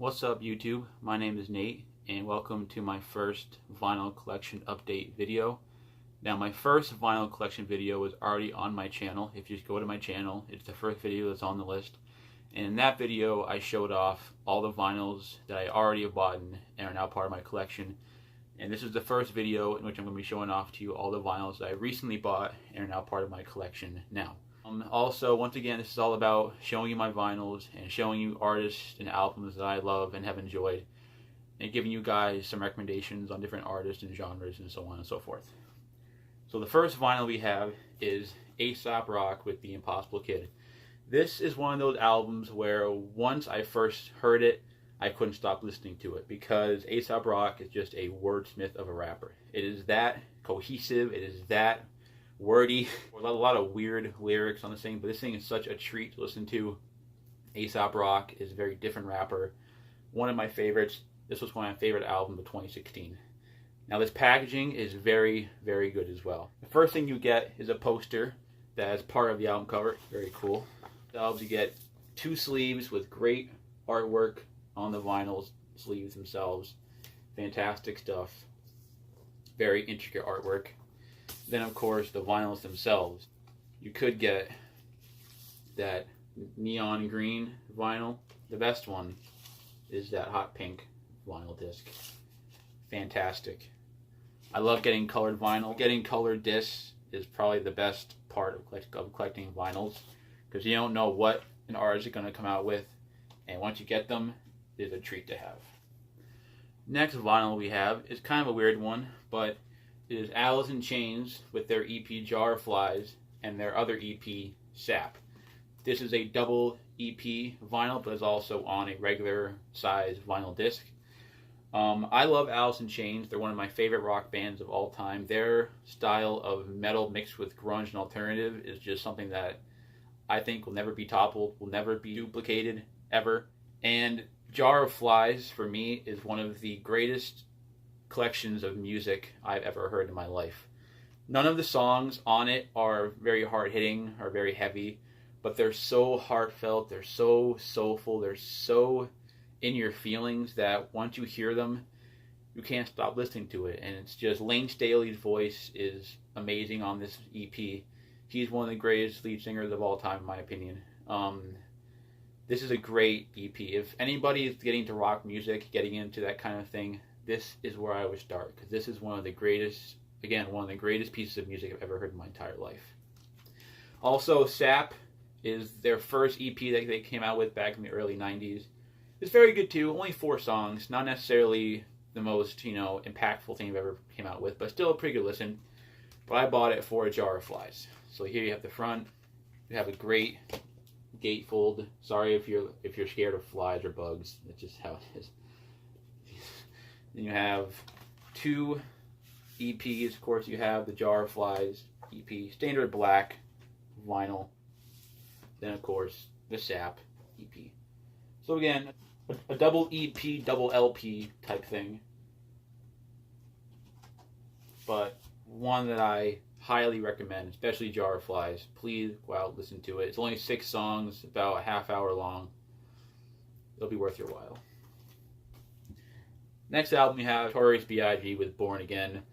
What's up YouTube? My name is Nate and welcome to my first vinyl collection update video. Now my first vinyl collection video is already on my channel. If you just go to my channel, it's the first video that's on the list. And in that video I showed off all the vinyls that I already have bought and are now part of my collection. And this is the first video in which I'm going to be showing off to you all the vinyls that I recently bought and are now part of my collection now. Also, once again, this is all about showing you my vinyls and showing you artists and albums that I love and have enjoyed, and giving you guys some recommendations on different artists and genres and so on and so forth. So the first vinyl we have is Aesop Rock with The Impossible Kid. This is one of those albums where once I first heard it, I couldn't stop listening to it because Aesop Rock is just a wordsmith of a rapper. It is that cohesive, it is that wordy, a lot of weird lyrics on this thing, but this thing is such a treat to listen to. Aesop Rock is a very different rapper. One of my favorites. This was one of my favorite albums of 2016. Now this packaging is very, very good as well. The first thing you get is a poster that is part of the album cover. Very cool. The albums, you get two sleeves with great artwork on the vinyl sleeves themselves. Fantastic stuff. Very intricate artwork. Then, of course, the vinyls themselves. You could get that neon green vinyl. The best one is that hot pink vinyl disc. Fantastic. I love getting colored vinyl. Getting colored discs is probably the best part of collecting vinyls because you don't know what an artist is going to come out with, and once you get them, it's a treat to have. Next vinyl we have is kind of a weird one, but it is Alice in Chains with their EP Jar of Flies and their other EP Sap. This is a double EP vinyl, but is also on a regular size vinyl disc. I love Alice in Chains. They're one of my favorite rock bands of all time. Their style of metal mixed with grunge and alternative is just something that I think will never be toppled, will never be duplicated, ever. And Jar of Flies, for me, is one of the greatest collections of music I've ever heard in my life. None of the songs on it are very hard-hitting or very heavy, but they're so heartfelt, they're so soulful, they're so in your feelings that once you hear them, you can't stop listening to it. And it's just, Lane Staley's voice is amazing on this EP. He's one of the greatest lead singers of all time, in my opinion. This is a great EP. If anybody is getting into rock music, getting into that kind of thing, this is where I would start, because this is one of the greatest, again, one of the greatest pieces of music I've ever heard in my entire life. Also, Sap is their first EP that they came out with back in the early 90s. It's very good too, only 4 songs, not necessarily the most, impactful thing I've ever came out with, but still a pretty good listen. But I bought it for a Jar of Flies. So here you have the front. You have a great gatefold. Sorry if you're scared of flies or bugs. That's just how it is. Then you have 2 EPs. Of course, you have the Jar of Flies EP, standard black vinyl. Then, of course, the Sap EP. So again, a double EP, double LP type thing. But one that I highly recommend, especially Jar of Flies. Please go out and listen to it. It's only 6 songs, about a half hour long. It'll be worth your while. Next album we have Notorious B.I.G. with Born Again.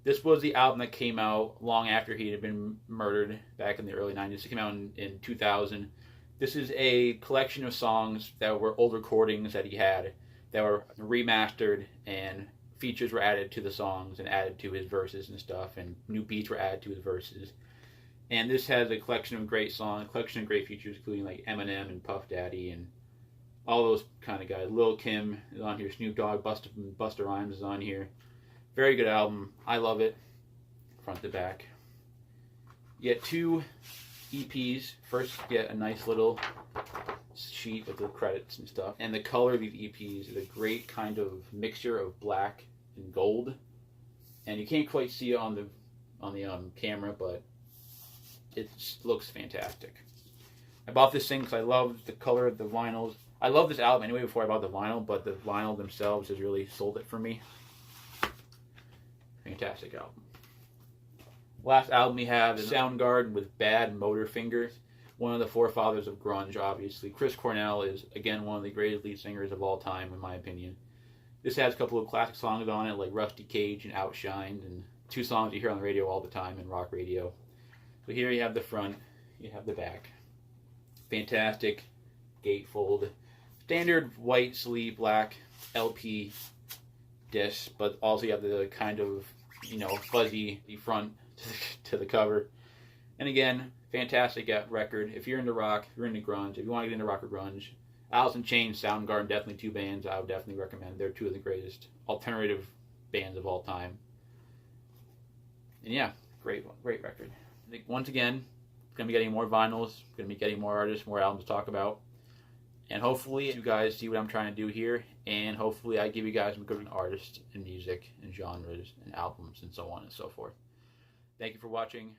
This was the album that came out long after he had been murdered back in the early 90s. It came out in 2000. This is a collection of songs that were old recordings that he had that were remastered, and features were added to the songs and added to his verses and stuff, and new beats were added to his verses. And this has a collection of great songs, a collection of great features, including like Eminem and Puff Daddy and all those kind of guys. Lil' Kim is on here. Snoop Dogg, Busta Rhymes is on here. Very good album. I love it. Front to back. You get 2 EPs. First, you get a nice little sheet with the credits and stuff. And the color of these EPs is a great kind of mixture of black and gold. And you can't quite see it on the camera, but it looks fantastic. I bought this thing because I love the color of the vinyls. I love this album anyway before I bought the vinyl, but the vinyl themselves has really sold it for me. Fantastic album. Last album we have is Soundgarden with Bad Motor Fingers. one of the forefathers of grunge, obviously. Chris Cornell is, again, one of the greatest lead singers of all time, in my opinion. This has a couple of classic songs on it, like Rusty Cage and Outshined, and 2 songs you hear on the radio all the time in rock radio. So here you have the front, you have the back. Fantastic gatefold. Standard white sleeve black LP disc, but also you have the kind of, fuzzy front to the cover. And again, fantastic record. If you're into rock, if you're into grunge, if you want to get into rock or grunge, Alice in Chains, Soundgarden, definitely 2 bands I would definitely recommend. They're 2 of the greatest alternative bands of all time. And yeah, great record. I think once again, it's going to be getting more vinyls, going to be getting more artists, more albums to talk about. And hopefully you guys see what I'm trying to do here, and hopefully I give you guys some good artists and music and genres and albums and so on and so forth. Thank you for watching.